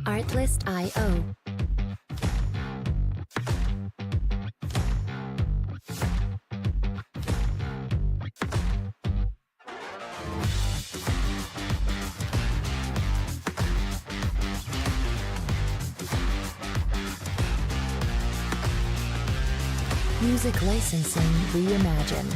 Artlist.io. Music licensing reimagined.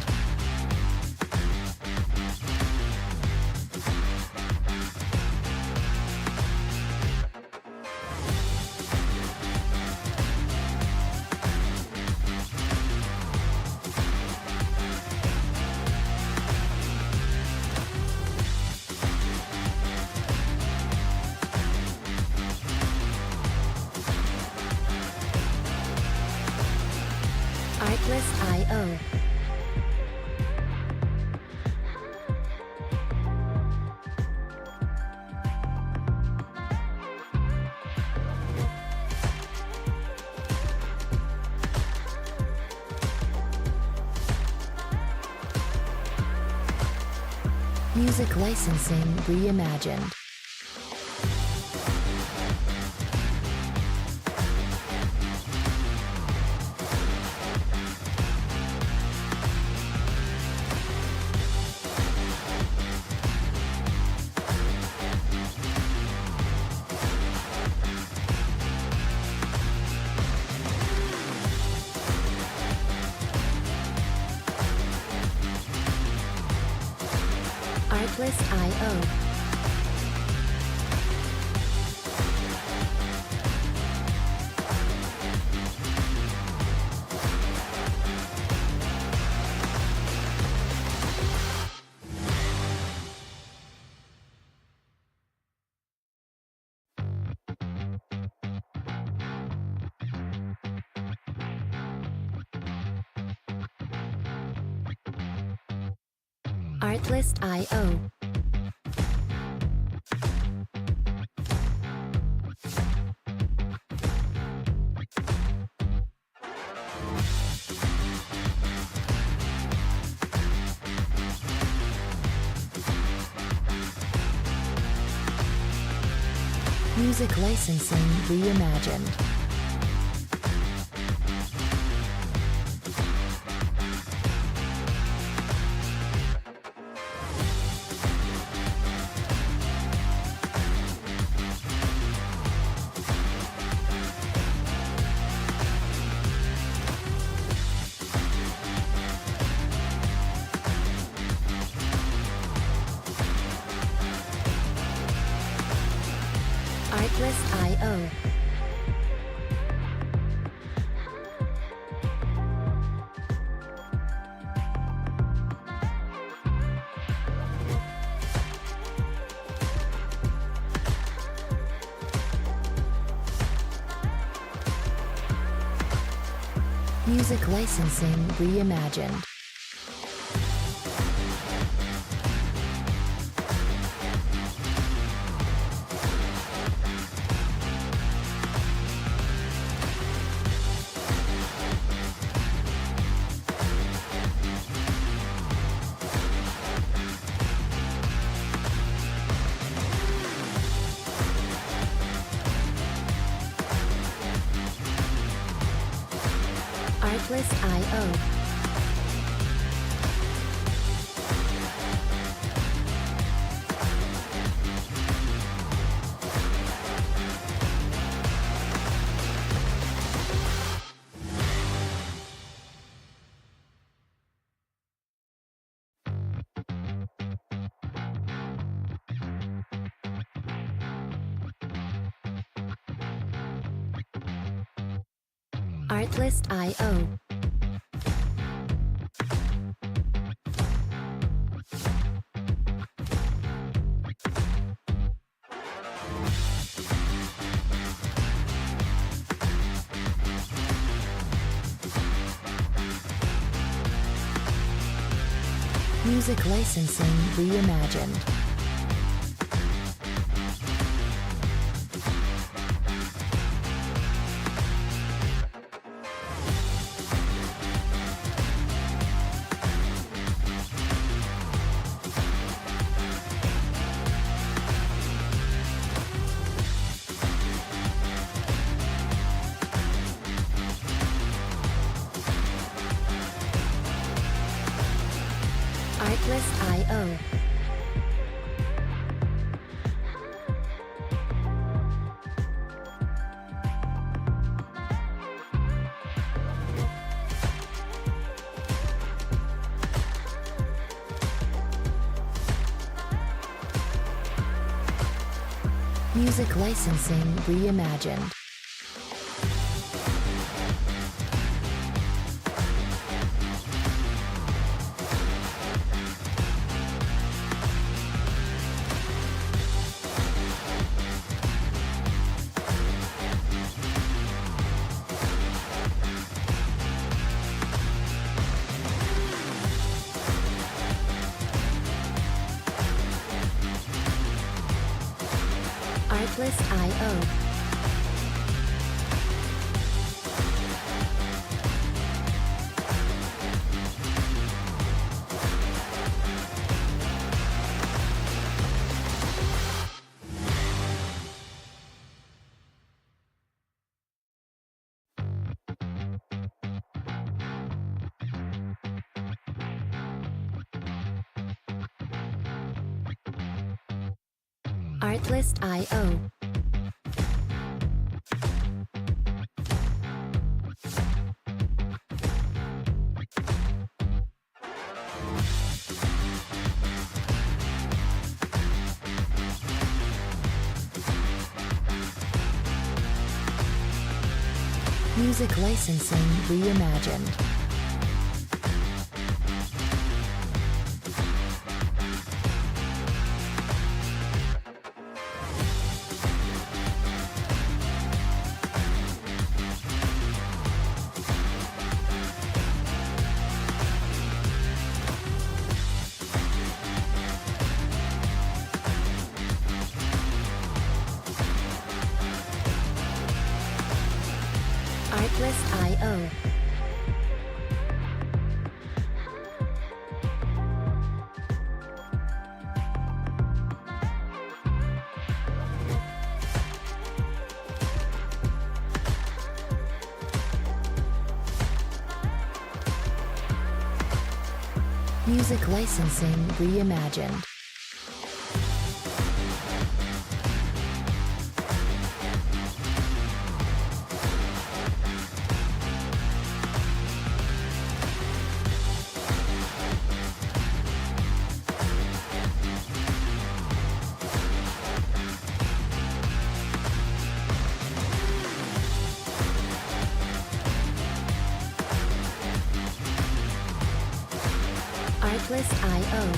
Artlist.io. Music licensing reimagined. Artlist.io. Artlist.io. Music licensing reimagined. Artlist.io. Music licensing reimagined. Artlist.io. Artlist.io. Music licensing reimagined. Artlist.io. Music licensing reimagined. Artlist.io. Artlist.io. Music licensing reimagined. Artlist.io. Music licensing reimagined. Artlist.io.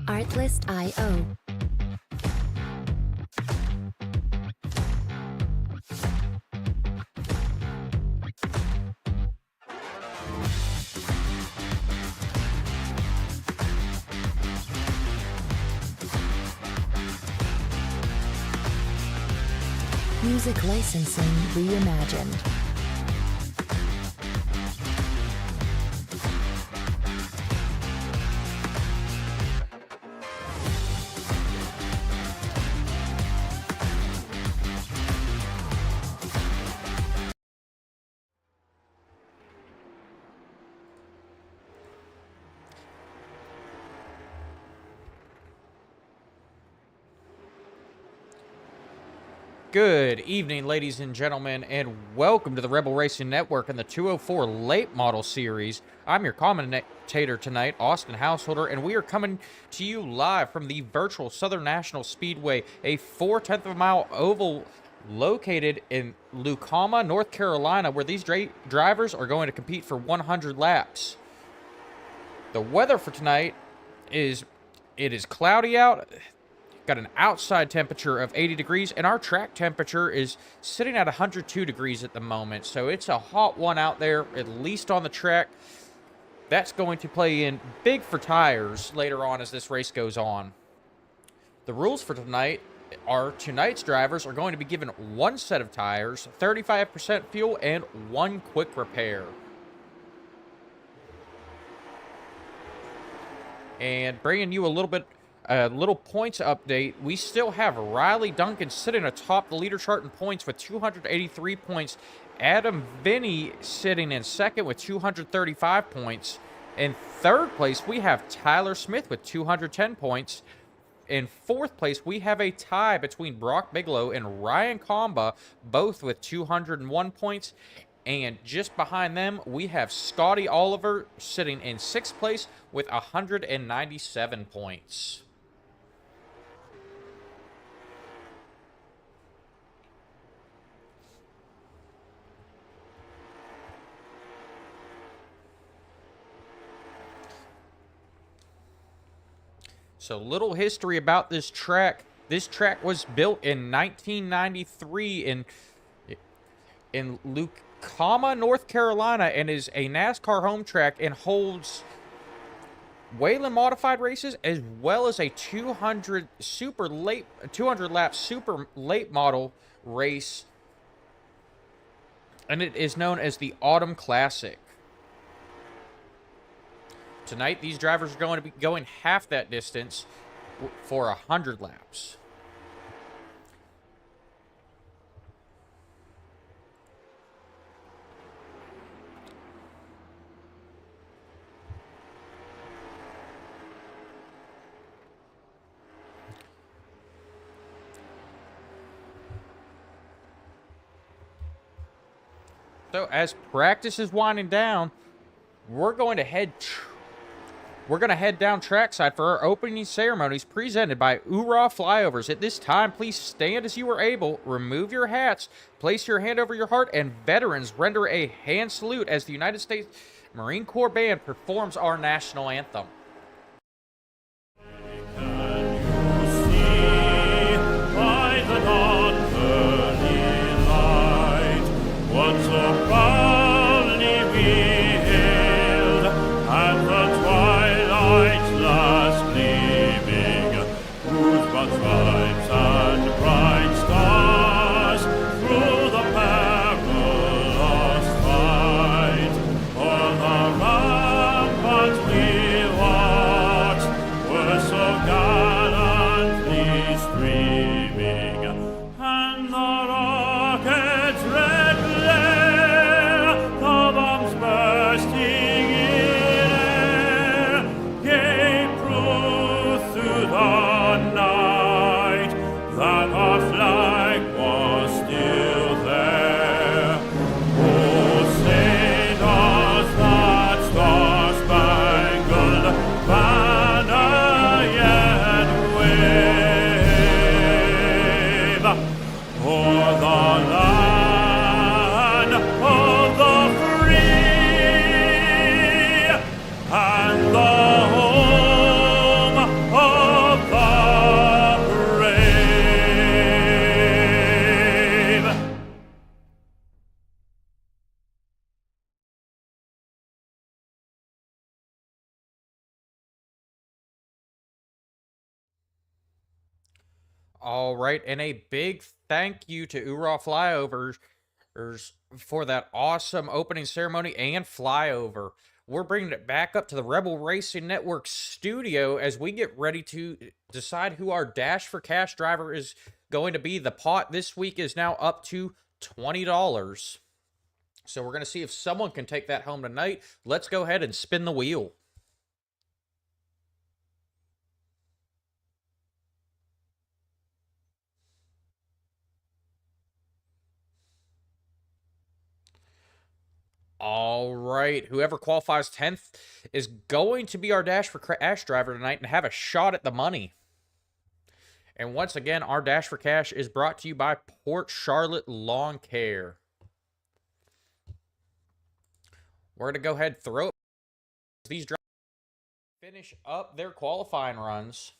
Artlist.io. Music licensing reimagined. Good evening, ladies and gentlemen, and welcome to the Rebel Racing Network and the 204 Late Model Series. I'm your commentator tonight, Austin Householder, and we are coming to you live from the virtual Southern National Speedway, a 4/10 of a mile oval located in Lucama, North Carolina, where these drivers are going to compete for 100 laps. The weather for tonight is cloudy out. Got an outside temperature of 80 degrees, and our track temperature is sitting at 102 degrees at the moment. So it's a hot one out there, at least on the track. That's going to play in big for tires later on as this race goes on. The rules for tonight are tonight's drivers are going to be given one set of tires, 35% fuel, and one quick repair. And bringing you a little points update, we still have Riley Duncan sitting atop the leader chart in points with 283 points. Adam Vinny sitting in second with 235 points. In third place, we have Tyler Smith with 210 points. In fourth place, we have a tie between Brock Bigelow and Ryan Comba, both with 201 points. And just behind them, we have Scotty Oliver sitting in sixth place with 197 points. So, little history about this track. This track was built in 1993 in Lucama, North Carolina, and is a NASCAR home track and holds Wayland modified races as well as a 200 lap super late model race, and it is known as the Autumn Classic. Tonight, these drivers are going to be going half that distance for 100 laps. So, as practice is winding down, we're going to head down trackside for our opening ceremonies presented by Oorah Flyovers. At this time, please stand as you are able, remove your hats, place your hand over your heart, and veterans render a hand salute as the United States Marine Corps Band performs our national anthem. All right, and a big thank you to Oorah Flyovers for that awesome opening ceremony and flyover. We're bringing it back up to the Rebel Racing Network studio as we get ready to decide who our Dash for Cash driver is going to be. The pot this week is now up to $20. So we're going to see if someone can take that home tonight. Let's go ahead and spin the wheel. All right, whoever qualifies 10th is going to be our Dash for Cash driver tonight and have a shot at the money. And once again, our Dash for Cash is brought to you by Port Charlotte Lawn Care. We're going to go ahead and throw it. These drivers finish up their qualifying runs.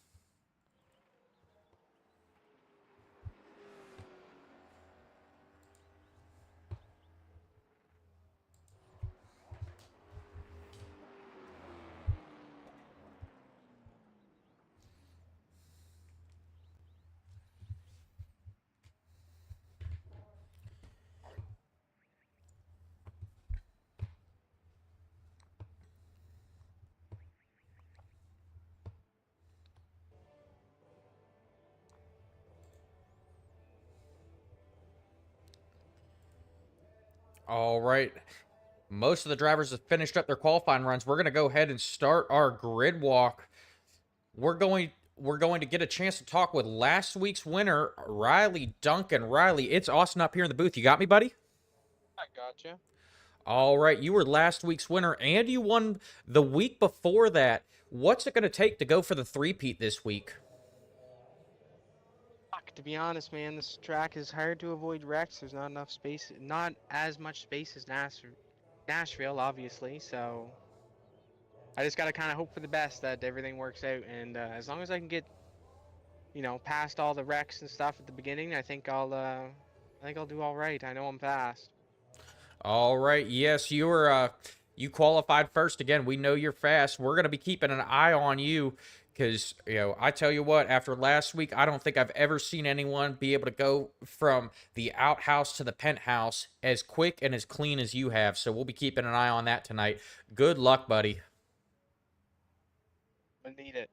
All right. Most of the drivers have finished up their qualifying runs. We're going to go ahead and start our grid walk. We're going to get a chance to talk with last week's winner, Riley Duncan. Riley, it's Austin up here in the booth. You got me, buddy? I gotcha. All right, you were last week's winner, and you won the week before that. What's it going to take to go for the three-peat this week? Fuck, to be honest, man, this track is hard to avoid wrecks. There's not enough space, not as much space as Nashville, obviously. So I just gotta kind of hope for the best that everything works out. And as long as I can get, past all the wrecks and stuff at the beginning, I think I'll do all right. I know I'm fast. All right, yes, you qualified first again. We know you're fast. We're going to be keeping an eye on you because, I tell you what, after last week, I don't think I've ever seen anyone be able to go from the outhouse to the penthouse as quick and as clean as you have. So we'll be keeping an eye on that tonight. Good luck, buddy. I need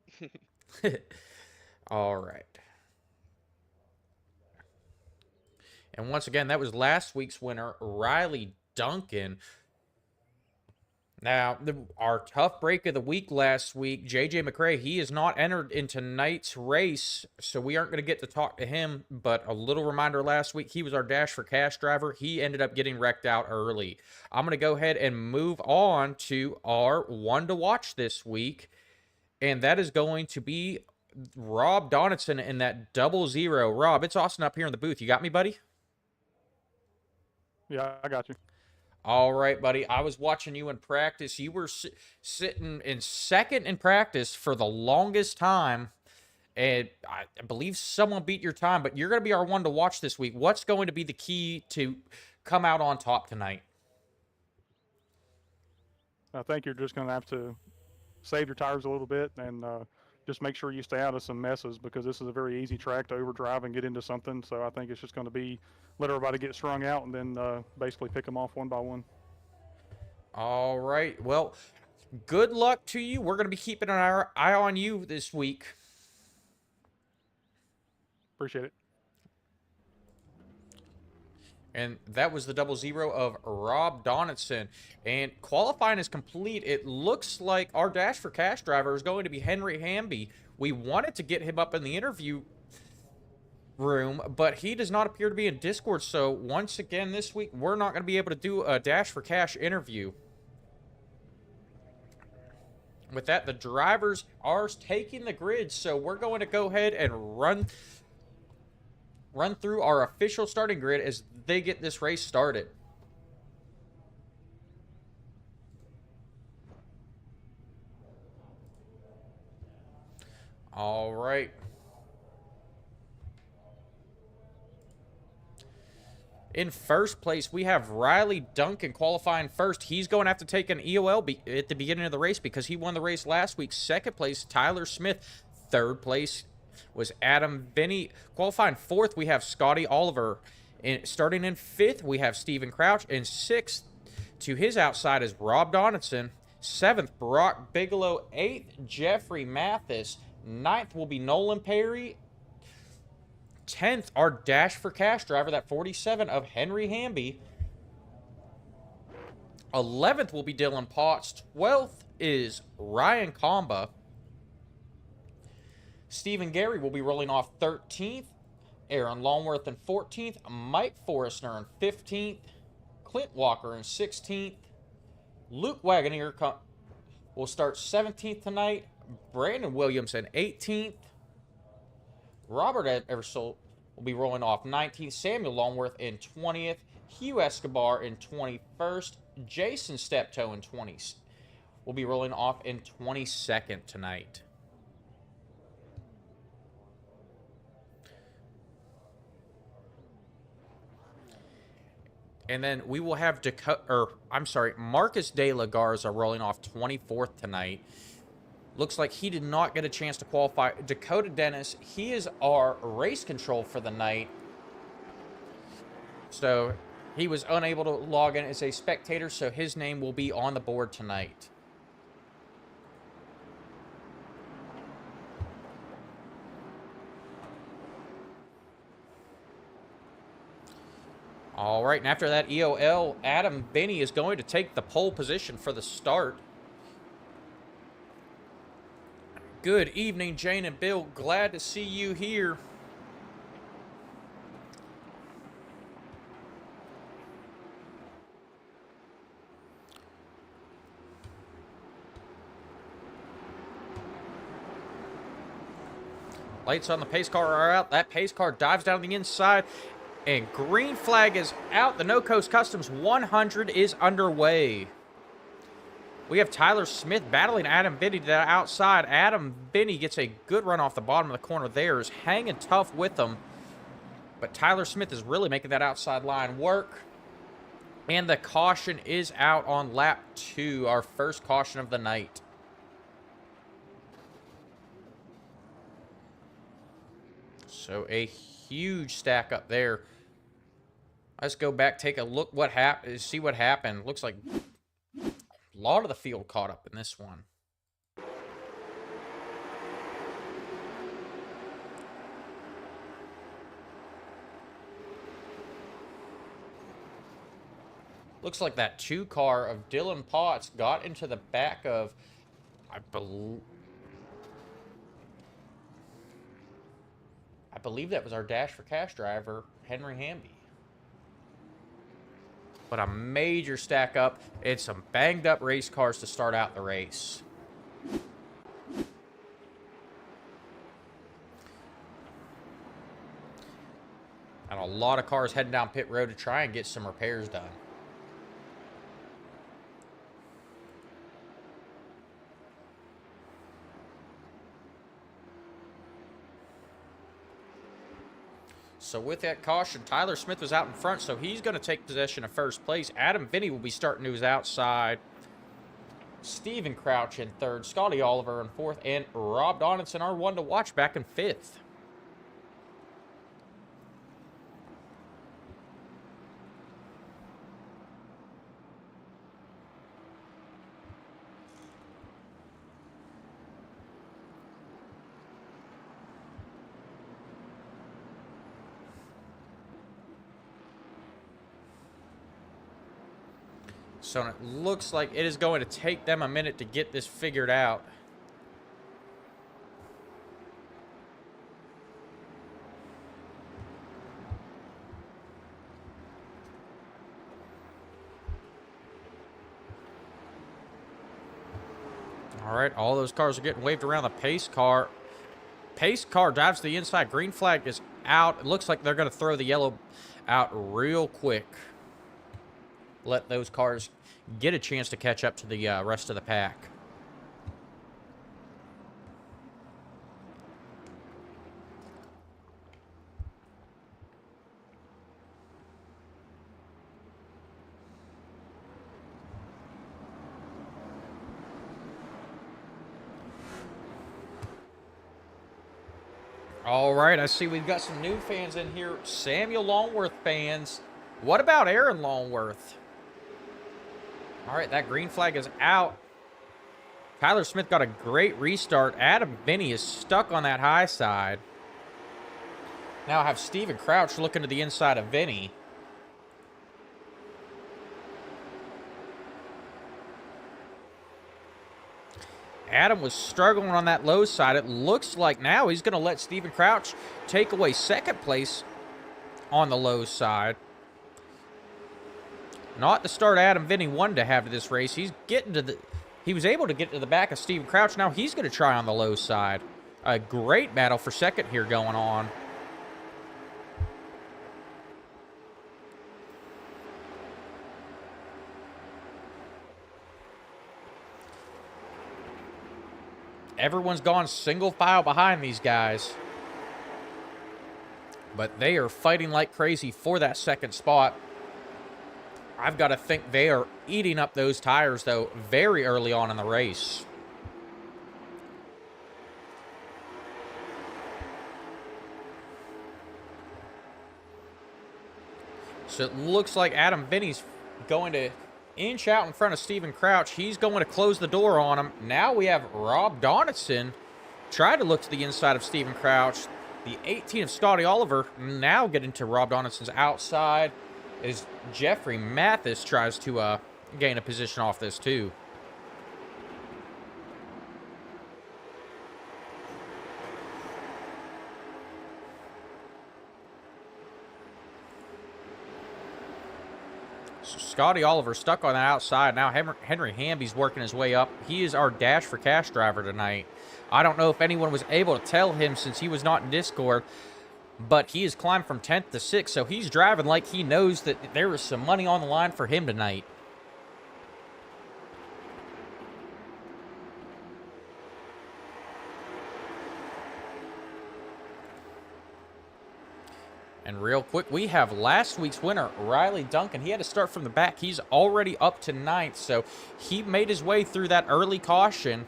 it. All right. And once again, that was last week's winner, Riley Duncan. Now, our tough break of the week last week, JJ McRae, he is not entered in tonight's race, so we aren't going to get to talk to him. But a little reminder last week, he was our Dash for Cash driver. He ended up getting wrecked out early. I'm going to go ahead and move on to our one to watch this week, and that is going to be Rob Donaldson in that 00. Rob, it's Austin up here in the booth. You got me, buddy? Yeah, I got you. All right, buddy. I was watching you in practice. You were sitting in second in practice for the longest time, and I believe someone beat your time, but you're going to be our one to watch this week. What's going to be the key to come out on top tonight? I think you're just going to have to save your tires a little bit and just make sure you stay out of some messes because this is a very easy track to overdrive and get into something. So I think it's just going to be let everybody get strung out and then basically pick them off one by one. All right. Well, good luck to you. We're going to be keeping an eye on you this week. Appreciate it. And that was the 00 of Rob Donaldson. And qualifying is complete. It looks like our Dash for Cash driver is going to be Henry Hamby. We wanted to get him up in the interview room, but he does not appear to be in Discord. So once again this week, we're not going to be able to do a Dash for Cash interview. With that, the drivers are taking the grid. So we're going to go ahead and run through our official starting grid as they get this race started. All right. In first place, we have Riley Duncan qualifying first. He's going to have to take an EOL at the beginning of the race because he won the race last week. Second place, Tyler Smith. Third place was Adam Binney. Qualifying fourth, we have Scotty Oliver. Starting in fifth, we have Steven Crouch. And sixth, to his outside, is Rob Donaldson. Seventh, Brock Bigelow. Eighth, Jeffrey Mathis. Ninth will be Nolan Perry. 10th, our Dash for Cash driver, that 47 of Henry Hamby. 11th will be Dylan Potts. 12th is Ryan Comba. Stephen Gary will be rolling off 13th. Aaron Longworth in 14th. Mike Forrestner in 15th. Clint Walker in 16th. Luke Wagoneer will start 17th tonight. Brandon Williams in 18th. Robert Eversole will be rolling off 19th. Samuel Longworth in 20th. Hugh Escobar in 21st. Jason Steptoe in 20th. Will be rolling off in 22nd tonight. And then we will have Marcus De La Garza rolling off 24th tonight. Looks like he did not get a chance to qualify. Dakota Dennis, he is our race control for the night. So he was unable to log in as a spectator, so his name will be on the board tonight. All right, and after that EOL, Adam Binney is going to take the pole position for the start. Good evening, Jane and Bill. Glad to see you here. Lights on the pace car are out. That pace car dives down the inside, and green flag is out. The No Coast Customs 100 is underway. We have Tyler Smith battling Adam Binney to the outside. Adam Binney gets a good run off the bottom of the corner there, is hanging tough with them. But Tyler Smith is really making that outside line work. And the caution is out on lap 2, our first caution of the night. So a huge stack up there. Let's go back, take a look what happened, see what happened. Looks like a lot of the field caught up in this one. Looks like that 2 car of Dylan Potts got into the back of, I believe that was our Dash for Cash driver, Henry Hamby. But a major stack up. It's some banged up race cars to start out the race. And a lot of cars heading down pit road to try and get some repairs done. So with that caution, Tyler Smith was out in front, so he's going to take possession of first place. Adam Binney will be starting to his outside. Steven Crouch in third, Scotty Oliver in fourth, and Rob Donaldson, our one to watch, back in fifth. So it looks like it is going to take them a minute to get this figured out. All right, all those cars are getting waved around. The pace car. Pace car dives to the inside. Green flag is out. It looks like they're going to throw the yellow out real quick. Let those cars get a chance to catch up to the rest of the pack. All right, I see we've got some new fans in here. Samuel Longworth fans. What about Aaron Longworth? All right, that green flag is out. Tyler Smith got a great restart. Adam Binney is stuck on that high side. Now I have Steven Crouch looking to the inside of Binney. Adam was struggling on that low side. It looks like now he's going to let Steven Crouch take away second place on the low side. Not the start Adam Binney wanted to have to this race. He was able to get to the back of Steven Crouch. Now he's going to try on the low side. A great battle for second here going on. Everyone's gone single file behind these guys. But they are fighting like crazy for that second spot. I've got to think they are eating up those tires, though, very early on in the race. So it looks like Adam Binney's going to inch out in front of Steven Crouch. He's going to close the door on him. Now we have Rob Donaldson try to look to the inside of Steven Crouch. The 18 of Scotty Oliver now get into Rob Donaldson's outside. as Jeffrey Mathis tries to gain a position off this too. So Scotty Oliver stuck on the outside. Now Henry Hamby's working his way up. He is our Dash for Cash driver tonight. I don't know if anyone was able to tell him since he was not in Discord, but he has climbed from 10th to 6th, so he's driving like he knows that there is some money on the line for him tonight. And real quick, we have last week's winner, Riley Duncan. He had to start from the back. He's already up to 9th, so he made his way through that early caution,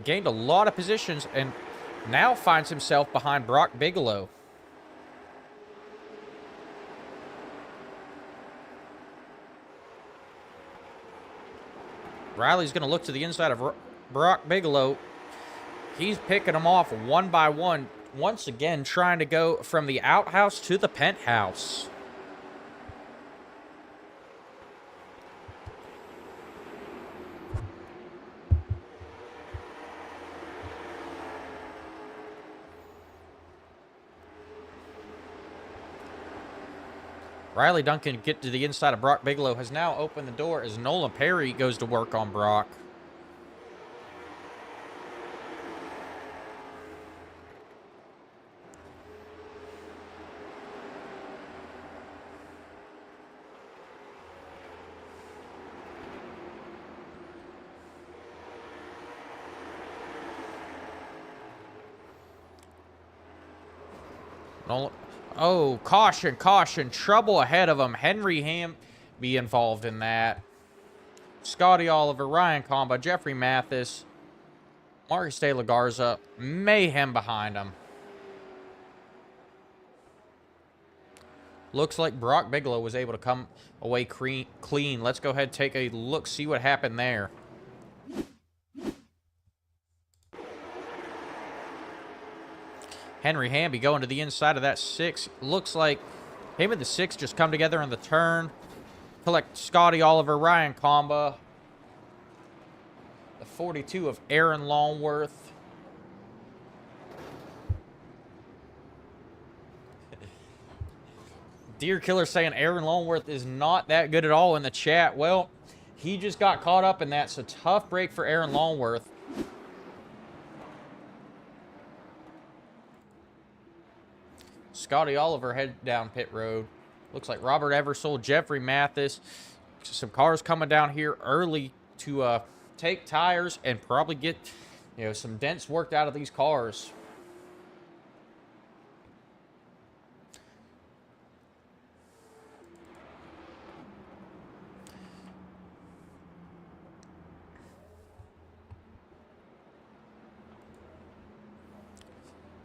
gained a lot of positions, and now finds himself behind Brock Bigelow. Riley's going to look to the inside of Brock Bigelow. He's picking them off one by one. Once again, trying to go from the outhouse to the penthouse. Riley Duncan get to the inside of Brock Bigelow, has now opened the door as Nolan Perry goes to work on Brock. Oh, caution, caution. Trouble ahead of him. Henry Ham be involved in that. Scotty Oliver, Ryan Comba, Jeffrey Mathis, Marcus De La Garza. Mayhem behind him. Looks like Brock Bigelow was able to come away clean. Let's go ahead and take a look, see what happened there. Henry Hamby going to the inside of that 6. Looks like him and the 6 just come together in the turn. Collect Scotty Oliver, Ryan Comba. The 42 of Aaron Longworth. Deer Killer saying Aaron Longworth is not that good at all in the chat. Well, he just got caught up in that, so tough break for Aaron Longworth. Scotty Oliver headed down pit road. Looks like Robert Eversole, Jeffrey Mathis. Some cars coming down here early to take tires and probably get, some dents worked out of these cars.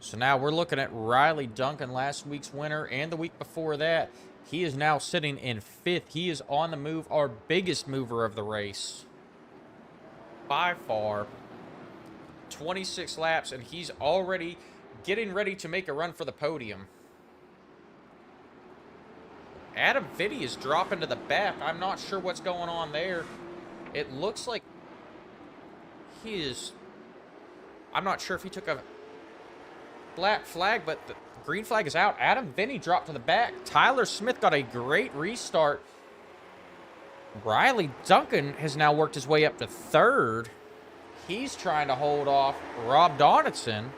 So now we're looking at Riley Duncan, last week's winner, and the week before that. He is now sitting in 5th. He is on the move, our biggest mover of the race. By far. 26 laps, and he's already getting ready to make a run for the podium. Adam Vitti is dropping to the back. I'm not sure what's going on there. It looks like he is... I'm not sure if he took a black flag, but the green flag is out. Adam Vinney dropped to the back. Tyler Smith got a great restart. Riley Duncan has now worked his way up to 3rd. He's trying to hold off Rob Donaldson.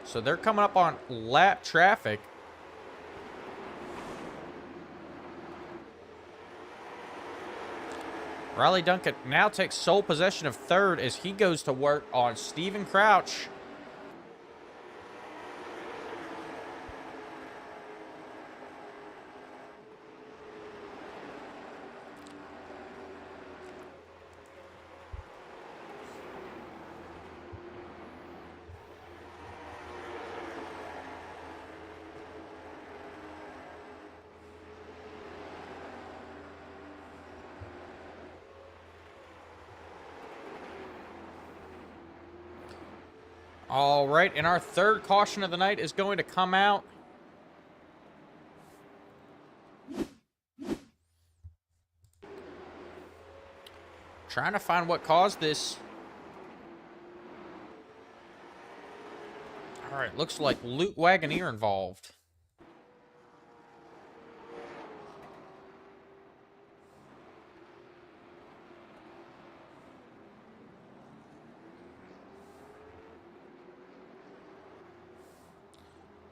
So they're coming up on lap traffic. Riley Duncan now takes sole possession of 3rd as he goes to work on Steven Crouch. All right, and our third caution of the night is going to come out. Trying to find what caused this. All right, looks like Loot Wagoneer involved.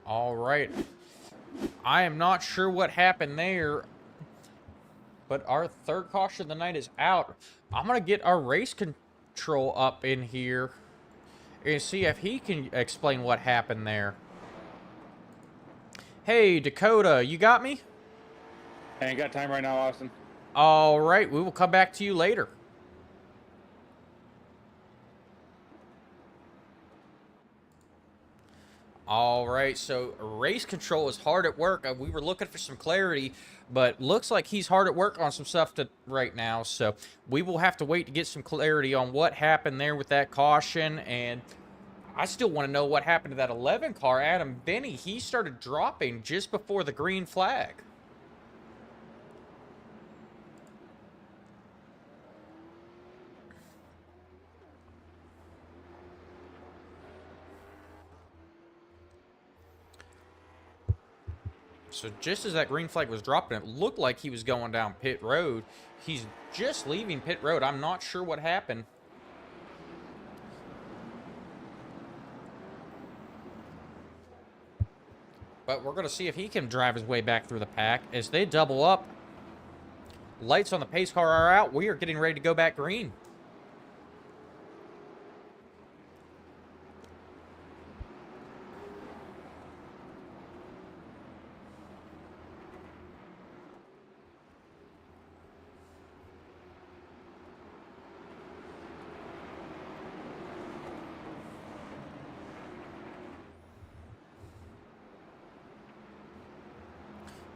All right. I am not sure what happened there, but our third caution of the night is out. I'm going to get our race control up in here and see if he can explain what happened there. Hey, Dakota, you got me? I ain't got time right now, Austin. All right, we will come back to you later. All right, so race control is hard at work. We were looking for some clarity, but looks like he's hard at work on some stuff right now. So we will have to wait to get some clarity on what happened there with that caution. And I still want to know what happened to that 11 car, Adam Benny. He started dropping just before the green flag. So just as that green flag was dropping, it looked like he was going down pit road. He's just leaving pit road. I'm not sure what happened. But we're going to see if he can drive his way back through the pack. As they double up, lights on the pace car are out. We are getting ready to go back green.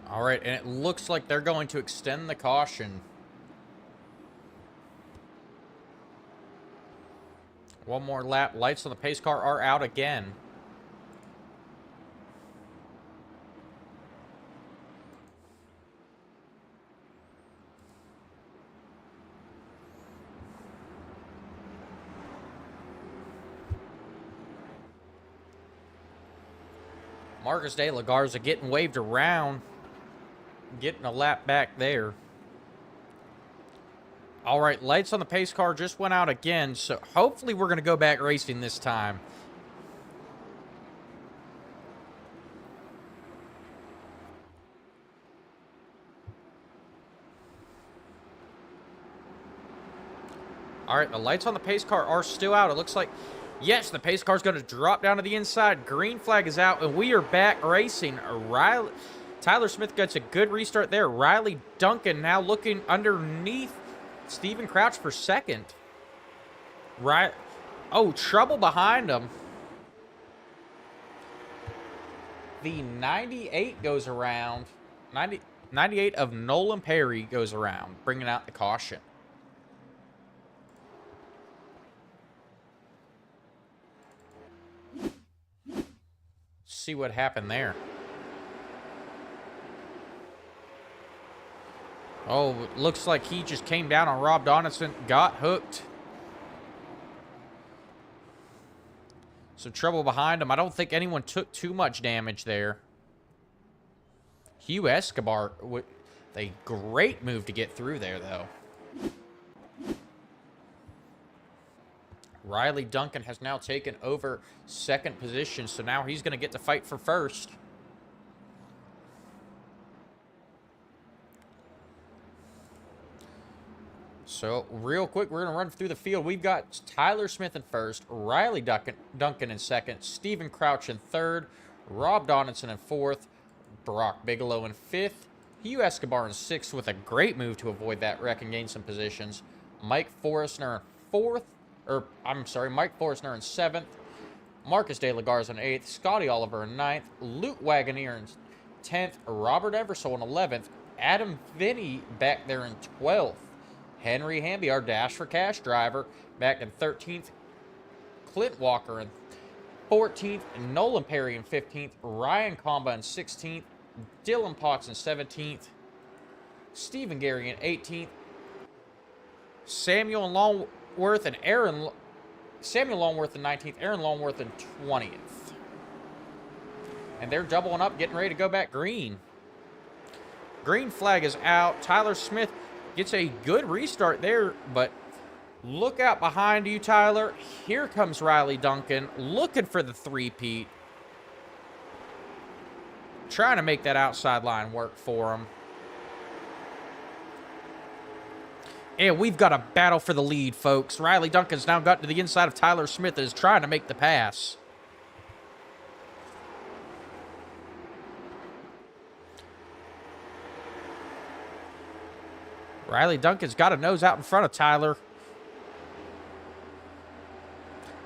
All right, and it looks like they're going to extend the caution. One more lap. Lights on the pace car are out again. Marcus De La Garza getting waved around. Getting a lap back there. All right, lights on the pace car just went out again, so hopefully we're going to go back racing this time. All right, the lights on the pace car are still out. It looks like, yes, the pace car is going to drop down to the inside. Green flag is out, and we are back racing. Tyler Smith gets a good restart there. Riley Duncan now looking underneath Steven Crouch for second. Oh, trouble behind him. The 98 goes around. 98 of Nolan Perry goes around, bringing out the caution. See what happened there. Oh, looks like he just came down on Rob Donaldson, got hooked. Some trouble behind him. I don't think anyone took too much damage there. Hugh Escobar, a great move to get through there, though. Riley Duncan has now taken over second position, so now he's going to get to fight for first. So, real quick, we're going to run through the field. We've got Tyler Smith in first, Riley Duncan in second, Steven Crouch in third, Rob Donaldson in fourth, Brock Bigelow in fifth, Hugh Escobar in sixth with a great move to avoid that wreck and gain some positions, Mike Forrestner in seventh, Marcus De La Garza in eighth, Scotty Oliver in ninth, Loot Wagoneer in 10th, Robert Eversole in 11th, Adam Vinny back there in 12th, Henry Hamby, our Dash for Cash driver, back in 13th. Clint Walker in 14th, Nolan Perry in 15th, Ryan Comba in 16th, Dylan Potts in 17th, Stephen Gary in 18th, Samuel Longworth in 19th, Aaron Longworth in 20th. And they're doubling up, getting ready to go back green. Green flag is out. Tyler Smith gets a good restart there, but look out behind you, Tyler. Here comes Riley Duncan looking for the three-peat. Trying to make that outside line work for him. And we've got a battle for the lead, folks. Riley Duncan's now gotten to the inside of Tyler Smith and is trying to make the pass. Riley Duncan's got a nose out in front of Tyler.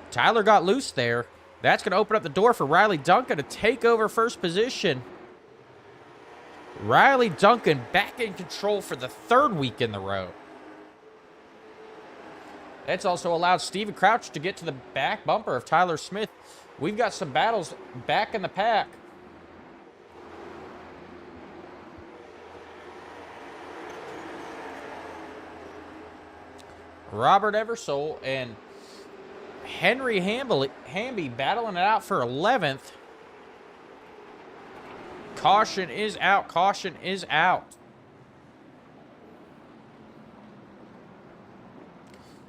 Tyler got loose there. That's going to open up the door for Riley Duncan to take over first position. Riley Duncan back in control for the third week in the row. That's also allowed Steven Crouch to get to the back bumper of Tyler Smith. We've got some battles back in the pack. Robert Eversole and Henry Hamby battling it out for 11th. Caution is out. Caution is out.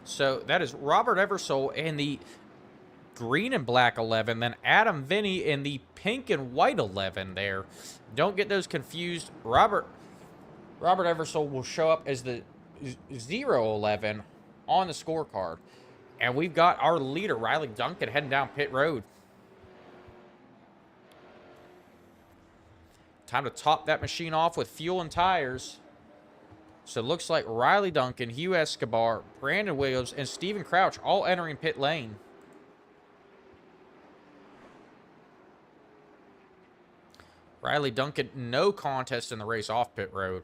So that is Robert Eversole in the green and black 11. Then Adam Vinny in the pink and white 11 there. Don't get those confused. Robert Eversole will show up as the 011 on the scorecard. And we've got our leader, Riley Duncan, heading down pit road. Time to top that machine off with fuel and tires. So it looks like Riley Duncan, Hugh Escobar, Brandon Williams, and Steven Crouch all entering pit lane. Riley Duncan, no contest in the race off pit road.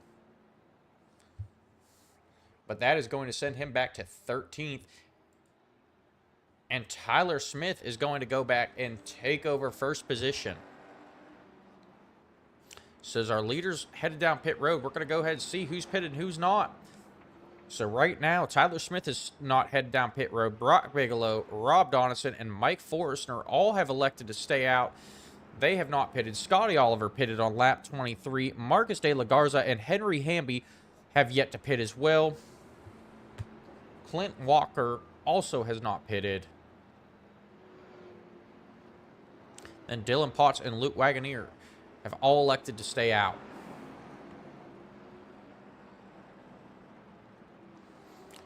But that is going to send him back to 13th. And Tyler Smith is going to go back and take over first position. So as our leaders headed down pit road, we're going to go ahead and see who's pitted and who's not. So right now, Tyler Smith is not headed down pit road. Brock Bigelow, Rob Donaldson, and Mike Forrestner all have elected to stay out. They have not pitted. Scotty Oliver pitted on lap 23. Marcus De La Garza and Henry Hamby have yet to pit as well. Clint Walker also has not pitted. And Dylan Potts and Luke Wagoneer have all elected to stay out.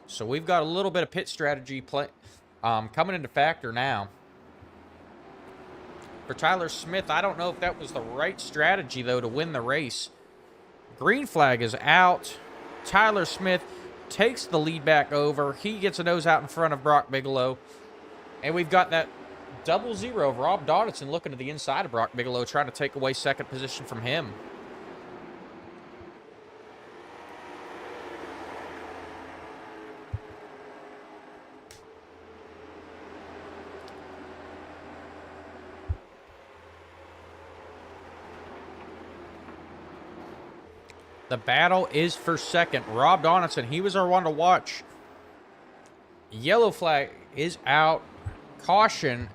So we've got a little bit of pit strategy coming into factor now. For Tyler Smith, I don't know if that was the right strategy, though, to win the race. Green flag is out. Tyler Smith takes the lead back over. He gets a nose out in front of Brock Bigelow. And we've got that 0-0 of Rob Donaldson looking to the inside of Brock Bigelow, trying to take away second position from him. The battle is for second. Rob Donaldson, he was our one to watch. Yellow flag is out. Caution.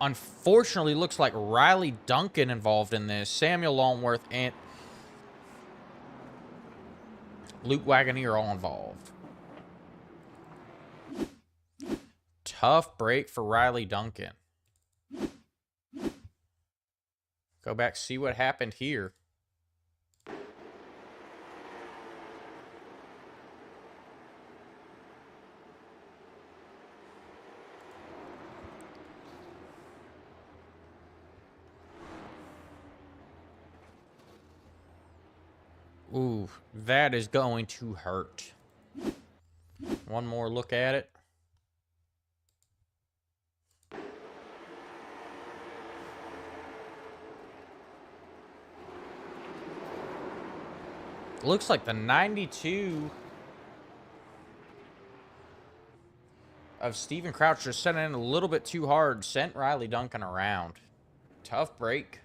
Unfortunately, looks like Riley Duncan involved in this. Samuel Longworth and Luke Wagoneer all involved. Tough break for Riley Duncan. Go back, see what happened here. Ooh, that is going to hurt. One more look at it. Looks like the 92 of Steven Crouch just sent in a little bit too hard. Sent Riley Duncan around. Tough break.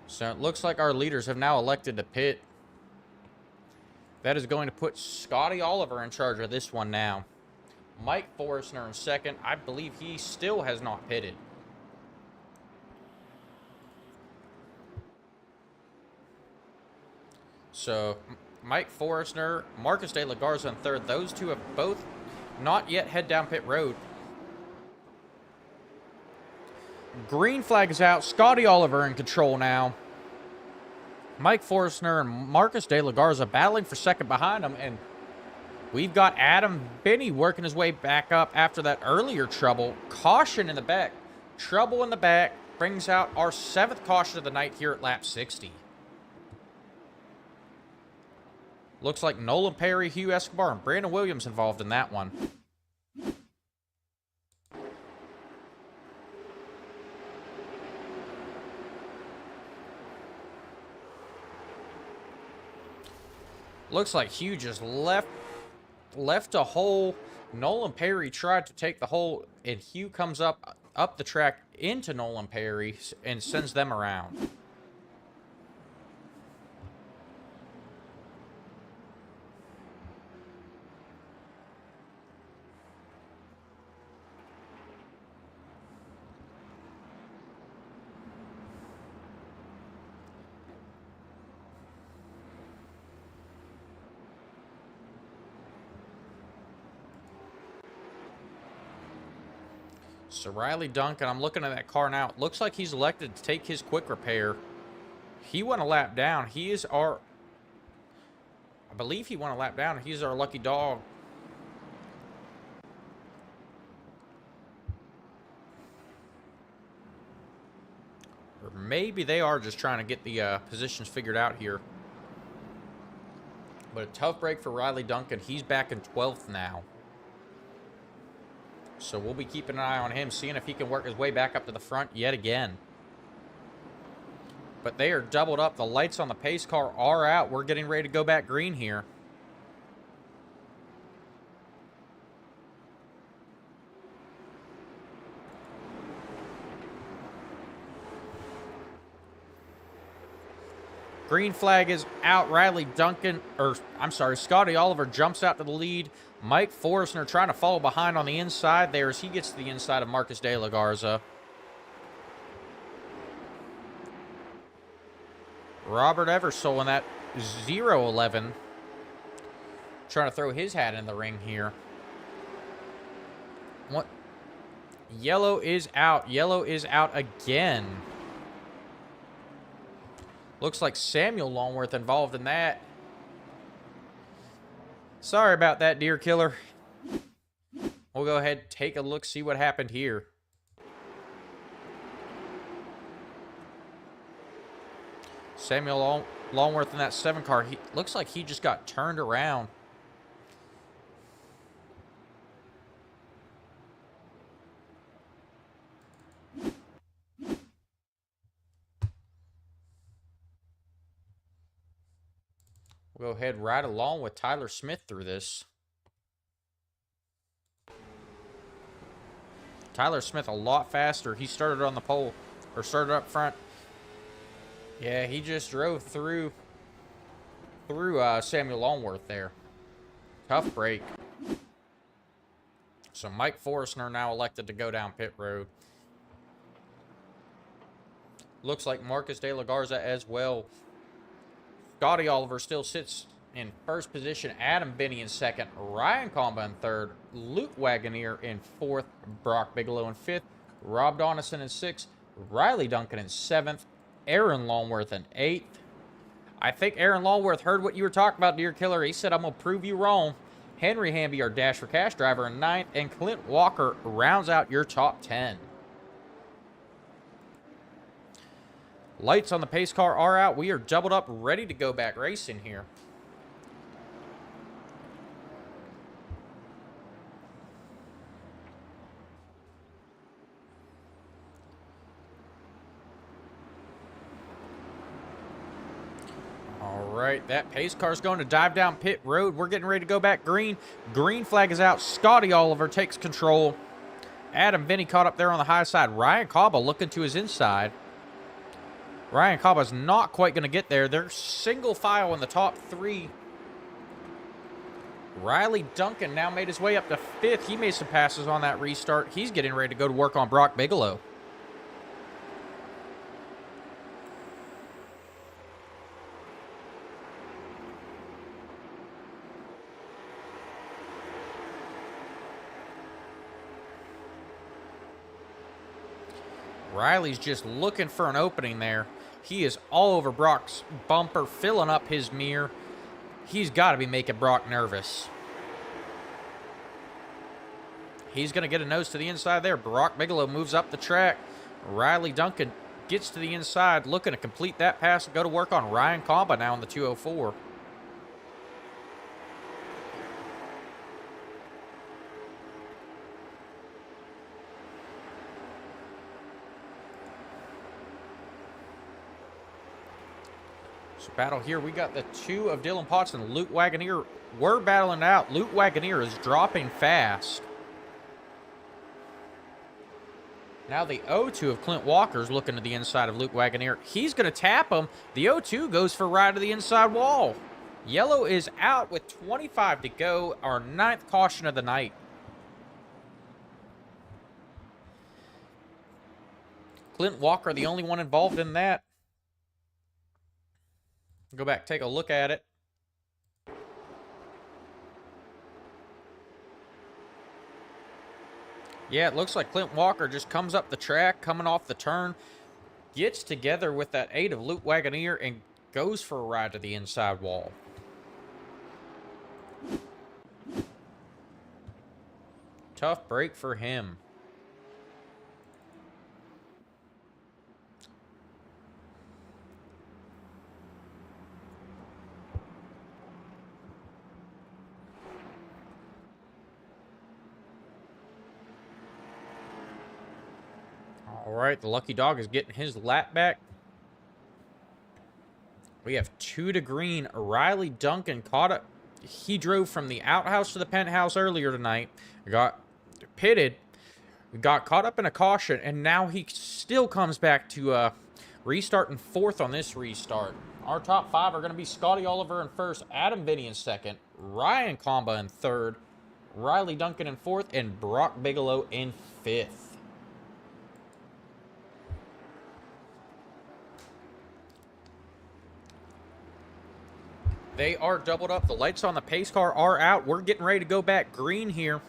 So it looks like our leaders have now elected to pit. That is going to put Scotty Oliver in charge of this one now. Mike Forrestner in second. I believe he still has not pitted. So Mike Forrestner, Marcus De La Garza in third. Those two have both not yet head down pit road. Green flag is out. Scotty Oliver in control now. Mike Forrestner and Marcus De La Garza battling for second behind him. And we've got Adam Binney working his way back up after that earlier trouble. Caution in the back. Trouble in the back brings out our 7th caution of the night here at lap 60. Looks like Nolan Perry, Hugh Escobar, and Brandon Williams involved in that one. Looks like Hugh just left a hole. Nolan Perry tried to take the hole, and Hugh comes up the track into Nolan Perry and sends them around. So Riley Duncan, I'm looking at that car now. It looks like he's elected to take his quick repair. He went a lap down. He is our... I believe he went a lap down. He's our lucky dog. Or maybe they are just trying to get the positions figured out here. But a tough break for Riley Duncan. He's back in 12th now. So we'll be keeping an eye on him, seeing if he can work his way back up to the front yet again. But they are doubled up. The lights on the pace car are out. We're getting ready to go back green here. Green flag is out. Riley Duncan, Scotty Oliver jumps out to the lead. Mike Forrestner trying to follow behind on the inside there as he gets to the inside of Marcus De La Garza. Robert Eversole in that 011 trying to throw his hat in the ring here. What? Yellow is out. Yellow is out again. Looks like Samuel Longworth involved in that. Sorry about that, deer killer. We'll go ahead, take a look, see what happened here. Samuel Longworth in that 7 car. He looks like he just got turned around. We'll go ahead right along with Tyler Smith through this. Tyler Smith a lot faster. He started on the pole, or started up front. Yeah, he just drove through Samuel Longworth there. Tough break. So Mike Forrestner now elected to go down pit road. Looks like Marcus De La Garza as well. Scotty Oliver still sits in first position. Adam Binney in second. Ryan Comba in third. Luke Wagoneer in fourth. Brock Bigelow in fifth. Rob Donison in sixth. Riley Duncan in seventh. Aaron Longworth in eighth. I think Aaron Longworth heard what you were talking about, deer killer. He said, I'm going to prove you wrong. Henry Hamby, our Dash for Cash driver, in ninth. And Clint Walker rounds out your top 10. Lights on the pace car are out. We are doubled up, ready to go back racing here. right, that pace car's going to dive down pit road. We're getting ready to go back green. Green flag is out. Scotty Oliver takes control. Adam Vinny caught up there on the high side. Ryan Caba looking to his inside. Ryan Caba's not quite going to get there. They're single file in the top 3. Riley Duncan now made his way up to 5th. He made some passes on that restart. He's getting ready to go to work on Brock Bigelow. Riley's just looking for an opening there. He is all over Brock's bumper, filling up his mirror. He's got to be making Brock nervous. He's going to get a nose to the inside there. Brock Bigelow moves up the track. Riley Duncan gets to the inside, looking to complete that pass and go to work on Ryan Comba now in the 204. Battle here. We got the 2 of Dylan Potts and Luke Wagoneer. We're battling out. Luke Wagoneer is dropping fast. Now the 0-2 of Clint Walker's looking to the inside of Luke Wagoneer. He's going to tap him. The 0-2 goes for right to the inside wall. Yellow is out with 25 to go. Our 9th caution of the night. Clint Walker, the only one involved in that. Go back, take a look at it. Yeah, it looks like Clint Walker just comes up the track, coming off the turn, gets together with that 8 of Luke Wagoneer, and goes for a ride to the inside wall. Tough break for him. All right, the lucky dog is getting his lap back. We have 2 to green. Riley Duncan caught up. He drove from the outhouse to the penthouse earlier tonight. Got pitted. Got caught up in a caution, and now he still comes back to restart in 4th on this restart. Our top 5 are going to be Scotty Oliver in 1st, Adam Vinny in 2nd, Ryan Comba in 3rd, Riley Duncan in 4th, and Brock Bigelow in 5th. They are doubled up. The lights on the pace car are out. We're getting ready to go back green here.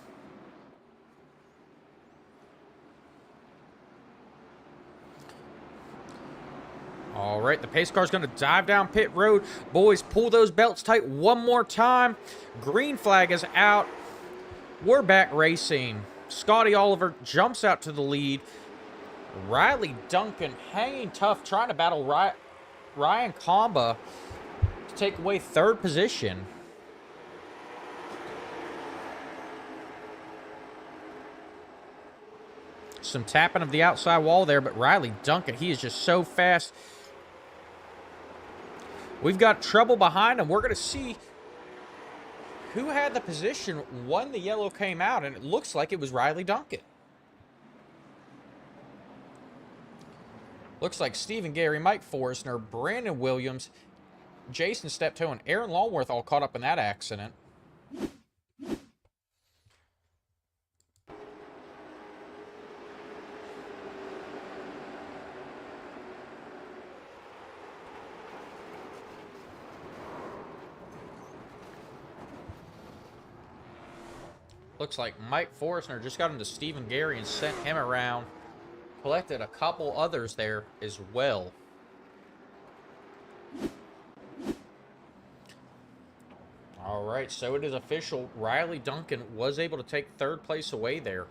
All right, the pace car is going to dive down pit road. Boys, pull those belts tight one more time. Green flag is out. We're back racing. Scotty Oliver jumps out to the lead. Riley Duncan hanging tough, trying to battle Ryan Comba to take away 3rd position. Some tapping of the outside wall there, but Riley Duncan, he is just so fast. We've got trouble behind him. We're going to see who had the position when the yellow came out, and it looks like it was Riley Duncan. Looks like Stephen Gary, Mike Forrestner, Brandon Williams, Jason Steptoe, and Aaron Longworth all caught up in that accident. Looks like Mike Forrestner just got into Stephen Gary and sent him around. Collected a couple others there as well. All right, so it is official. Riley Duncan was able to take 3rd place away there.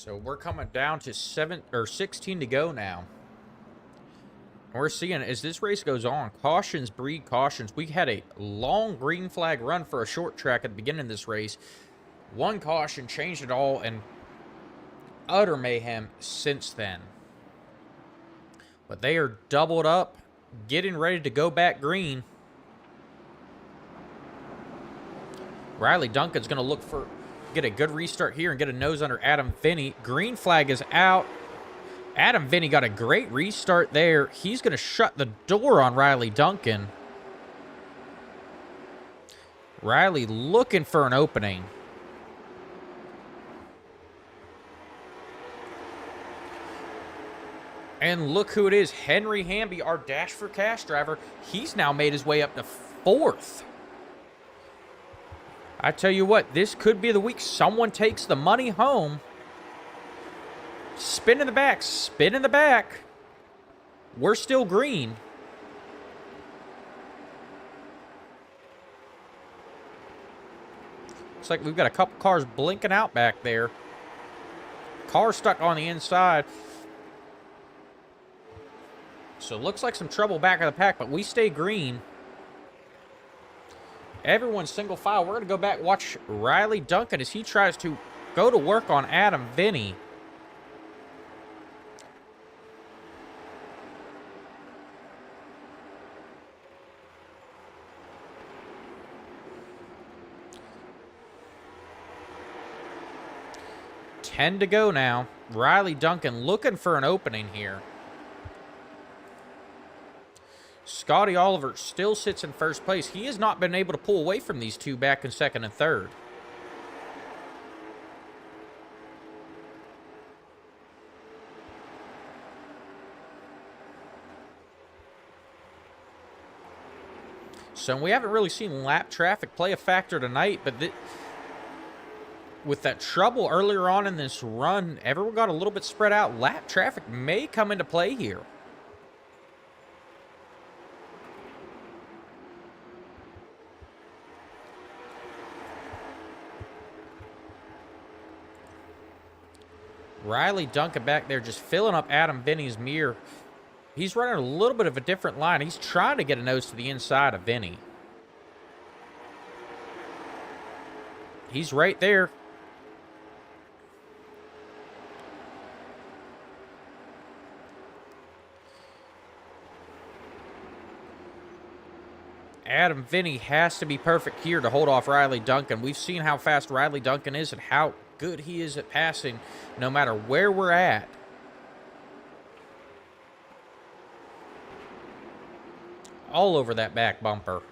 So we're coming down to 16 to go now. And we're seeing, as this race goes on, cautions breed cautions. We had a long green flag run for a short track at the beginning of this race. One caution changed it all, and utter mayhem since then. But they are doubled up, getting ready to go back green. Riley Duncan's going to look for, get a good restart here and get a nose under Adam Finney. Green flag is out. Adam Finney got a great restart there. He's going to shut the door on Riley Duncan. Riley looking for an opening. And look who it is. Henry Hamby, our Dash for Cash driver. He's now made his way up to 4th. I tell you what, this could be the week someone takes the money home. Spin in the back, spin in the back. We're still green. Looks like we've got a couple cars blinking out back there. Car stuck on the inside. So looks like some trouble back of the pack, but we stay green. Everyone's single file. We're going to go back and watch Riley Duncan as he tries to go to work on Adam Finney. Ten to go now. Riley Duncan looking for an opening here. Scotty Oliver still sits in first place. He has not been able to pull away from these two back in second and third. So we haven't really seen lap traffic play a factor tonight, but with that trouble earlier on in this run, everyone got a little bit spread out. Lap traffic may come into play here. Riley Duncan back there just filling up Adam Finney's mirror. He's running a little bit of a different line. He's trying to get a nose to the inside of Finney. He's right there. Adam Finney has to be perfect here to hold off Riley Duncan. We've seen how fast Riley Duncan is and how good he is at passing no matter where we're at. All over that back bumper.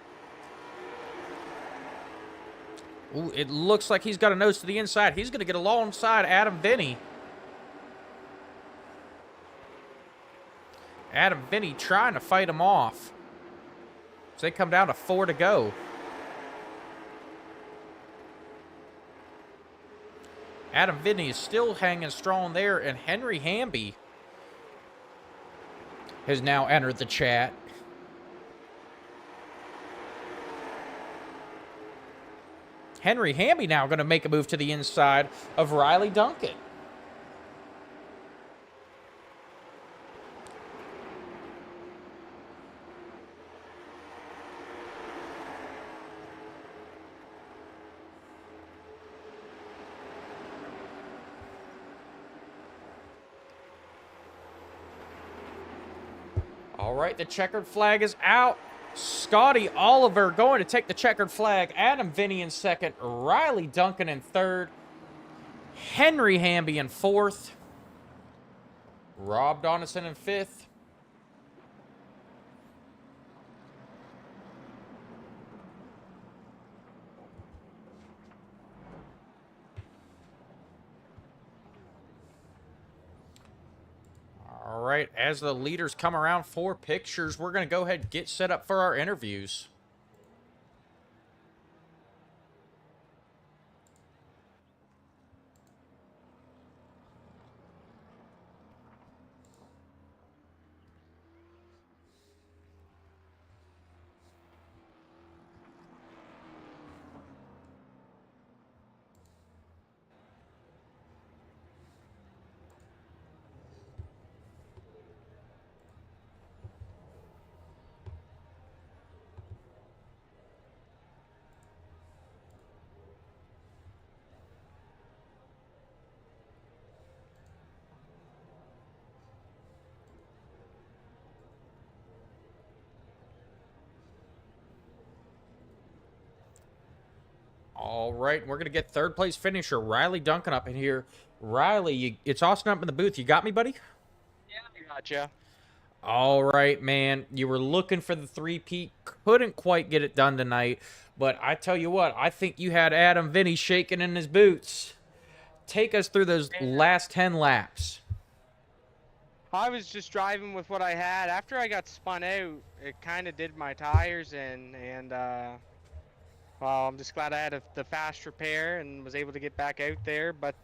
Ooh, it looks like he's got a nose to the inside. He's going to get alongside Adam Finney. Adam Finney trying to fight him off. So they come down to 4 to go. Adam Finney is still hanging strong there, and Henry Hamby has now entered the chat. Henry Hamby now going to make a move to the inside of Riley Duncan. All right, the checkered flag is out. Scotty Oliver going to take the checkered flag. Adam Finney in second. Riley Duncan in third. Henry Hamby in fourth. Rob Donaldson in fifth. All right, as the leaders come around for pictures, we're going to go ahead and get set up for our interviews. All right, we're going to get third place finisher Riley Duncan up in here. Riley, it's Austin up in the booth. You got me, buddy? Yeah, I gotcha. All right, man. You were looking for the three-peat. Couldn't quite get it done tonight. But I tell you what, I think you had Adam Vinny shaking in his boots. Take us through those last 10 laps. I was just driving with what I had. After I got spun out, it kind of did my tires in, and well, I'm just glad I had the fast repair and was able to get back out there. But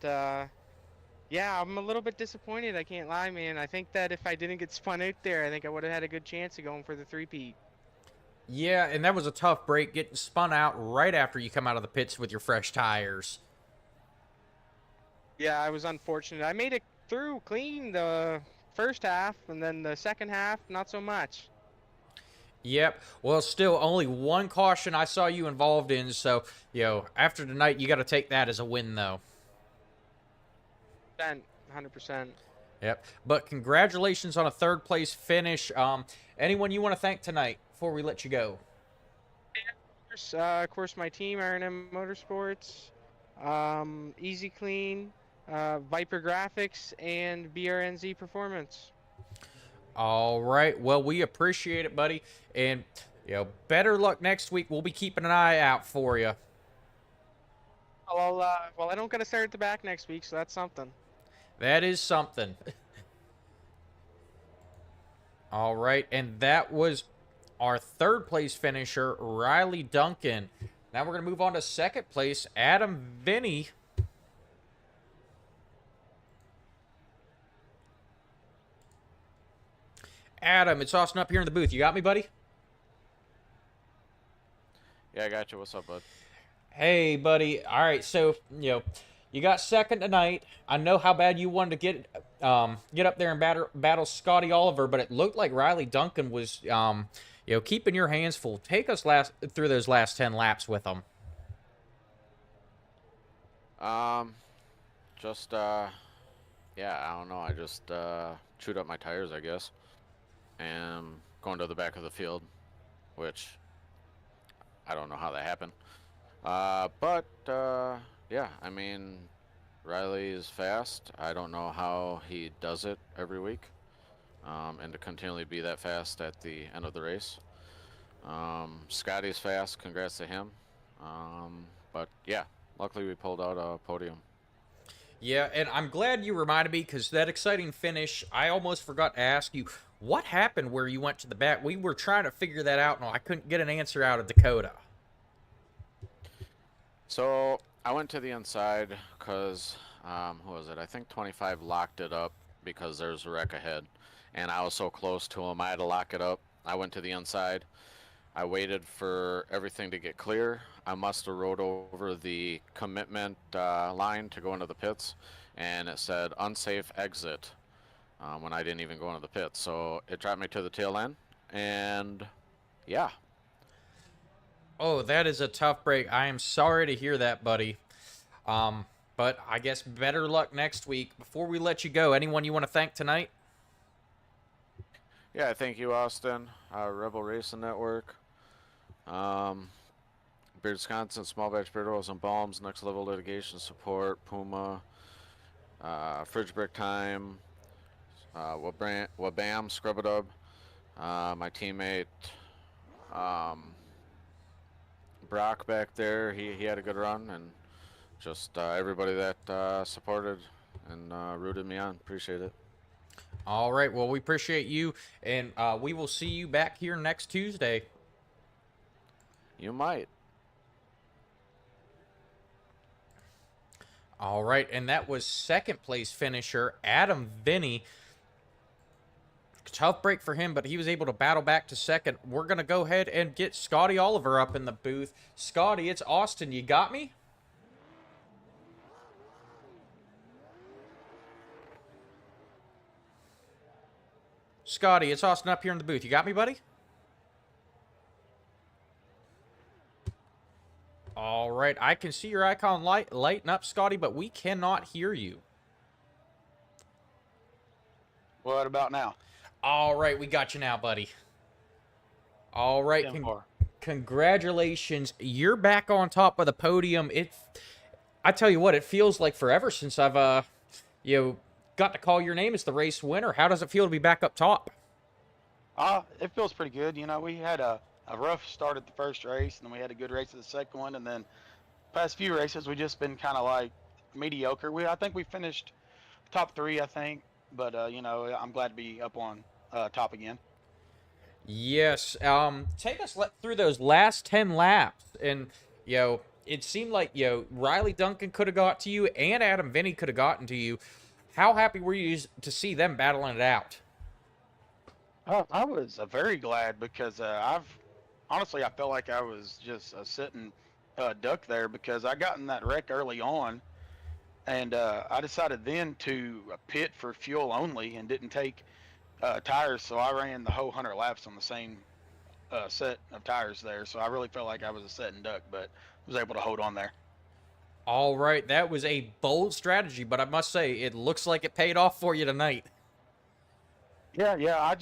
yeah, I'm a little bit disappointed. I can't lie, man. I think that if I didn't get spun out there, I think I would have had a good chance of going for the three-peat. Yeah, and that was a tough break, getting spun out right after you come out of the pits with your fresh tires. Yeah, I was unfortunate. I made it through clean the first half, and then the second half, not so much. Yep. Well, still only one caution I saw you involved in, so, after tonight, you got to take that as a win, though. 100%. Yep. But congratulations on a third place finish. Anyone you want to thank tonight before we let you go? Of course, my team, R&M Motorsports, Easy Clean, Viper Graphics, and BRNZ Performance. All right. Well, we appreciate it, buddy. And, better luck next week. We'll be keeping an eye out for you. Well, I don't got to start at the back next week, so that's something. That is something. All right. And that was our third place finisher, Riley Duncan. Now we're going to move on to second place, Adam Vinny. Adam, it's Austin up here in the booth. You got me, buddy? Yeah, I got you. What's up, bud? Hey, buddy. All right, so, you got second tonight. I know how bad you wanted to get up there and battle Scotty Oliver, but it looked like Riley Duncan was, keeping your hands full. Take us through those last 10 laps with him. Yeah, I don't know. I just chewed up my tires, I guess, and going to the back of the field, which I don't know how that happened. Yeah, I mean, Riley is fast. I don't know how he does it every week, and to continually be that fast at the end of the race. Scotty's fast. Congrats to him. But yeah, luckily we pulled out a podium. Yeah, and I'm glad you reminded me because that exciting finish, I almost forgot to ask you, what happened where you went to the back? We were trying to figure that out, and I couldn't get an answer out of Dakota. So I went to the inside because, who was it? I think 25 locked it up because there's a wreck ahead. And I was so close to him, I had to lock it up. I went to the inside. I waited for everything to get clear. I must have rode over the commitment line to go into the pits, and it said unsafe exit when I didn't even go into the pits. So it dropped me to the tail end, and yeah. Oh, that is a tough break. I am sorry to hear that, buddy. But I guess better luck next week. Before we let you go, anyone you want to thank tonight? Yeah, thank you, Austin. Rebel Racing Network. Beard Wisconsin, Small Batch Beard Oils and Balms, Next Level Litigation Support, Puma, Fridge Brick Time, Wabam, Scrub-a-Dub, my teammate, Brock back there, he had a good run, and just everybody that supported and rooted me on. Appreciate it. All right, well, we appreciate you, and we will see you back here next Tuesday. You might. All right, and that was second place finisher Adam Vinny. Tough break for him, but he was able to battle back to second. We're going to go ahead and get Scotty Oliver up in the booth. Scotty, it's Austin. You got me? Scotty, it's Austin up here in the booth. You got me, buddy? All right, I can see your icon lighting up, Scotty, but we cannot hear you. What about now? All right, we got you now, buddy. All right, congratulations. You're back on top of the podium. I tell you what, it feels like forever since I've got to call your name as the race winner. How does it feel to be back up top? It feels pretty good. We had a rough start at the first race, and then we had a good race at the second one, and then past few races we just been kind of like mediocre. I think we finished top three, I think, but I'm glad to be up on top again. Yes. Take us through those last 10 laps. And, it seemed like, Riley Duncan could have got to you and Adam Vinny could have gotten to you. How happy were you to see them battling it out? I was very glad because I felt like I was just a sitting duck there because I got in that wreck early on, and I decided then to pit for fuel only and didn't take tires, so I ran the whole 100 laps on the same set of tires there. So I really felt like I was a sitting duck, but was able to hold on there. All right, that was a bold strategy, but I must say, it looks like it paid off for you tonight. Yeah.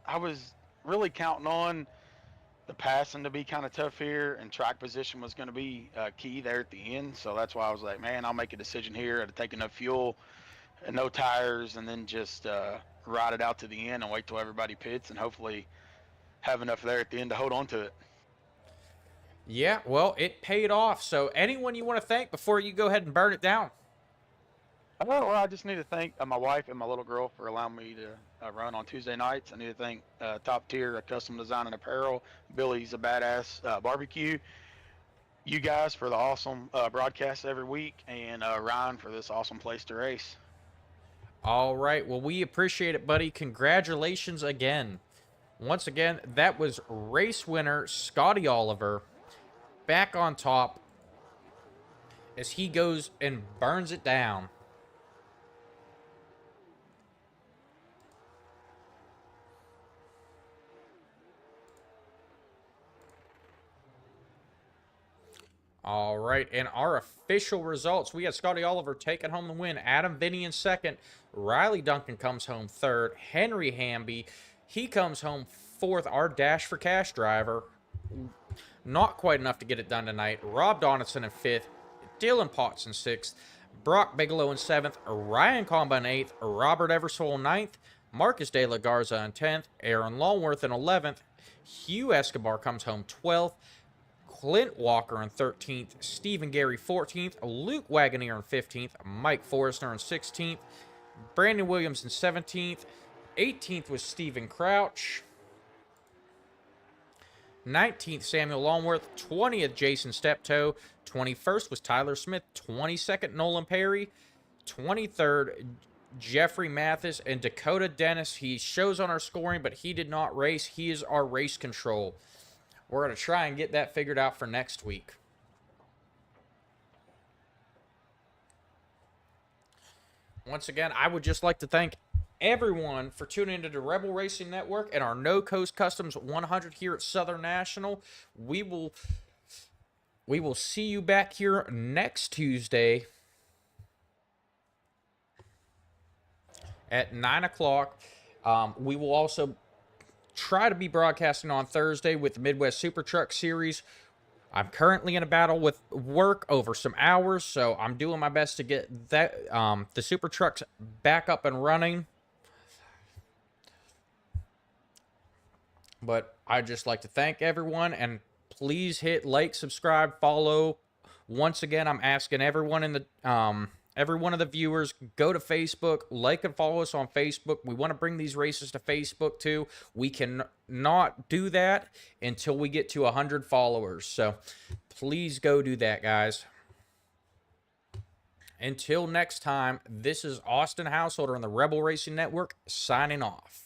I was really counting on the passing to be kind of tough here, and track position was going to be key there at the end. So that's why I was like, man, I'll make a decision here to take enough fuel and no tires, and then just ride it out to the end and wait till everybody pits, and hopefully have enough there at the end to hold on to it. Yeah, well, it paid off. So anyone you want to thank before you go ahead and burn it down? Oh, well, I just need to thank my wife and my little girl for allowing me to run on Tuesday nights. I need to thank Top Tier Custom Design and Apparel, Billy's a Badass Barbecue, you guys for the awesome broadcasts every week, and Ryan for this awesome place to race. All right, well, we appreciate it, buddy. Congratulations again. Once again, that was race winner Scotty Oliver back on top as he goes and burns it down. All right, and our official results, we had Scotty Oliver taking home the win, Adam Vinny in second, Riley Duncan comes home third, Henry Hamby, he comes home fourth, our Dash for Cash driver, not quite enough to get it done tonight, Rob Donaldson in fifth, Dylan Potts in sixth, Brock Bigelow in seventh, Ryan Comba in eighth, Robert Eversole in ninth, Marcus De La Garza in 10th, Aaron Longworth in 11th, Hugh Escobar comes home 12th, Clint Walker in 13th, Stephen Gary 14th, Luke Wagoneer in 15th, Mike Forrester in 16th, Brandon Williams in 17th, 18th was Stephen Crouch, 19th Samuel Longworth, 20th Jason Steptoe, 21st was Tyler Smith, 22nd Nolan Perry, 23rd Jeffrey Mathis, and Dakota Dennis. He shows on our scoring, but he did not race. He is our race control. We're going to try and get that figured out for next week. Once again, I would just like to thank everyone for tuning into the Rebel Racing Network and our No Coast Customs 100 here at Southern National. We will see you back here next Tuesday at 9 o'clock. We will also try to be broadcasting on Thursday with the Midwest Super Truck Series. I'm currently in a battle with work over some hours, so I'm doing my best to get that the Super Trucks back up and running. But I'd just like to thank everyone, and please hit like, subscribe, follow. Once again, I'm asking everyone in the every one of the viewers, go to Facebook, like and follow us on Facebook. We want to bring these races to Facebook too. We can not do that until we get to 100 followers. So please go do that, guys. Until next time, this is Austin Householder on the Rebel Racing Network signing off.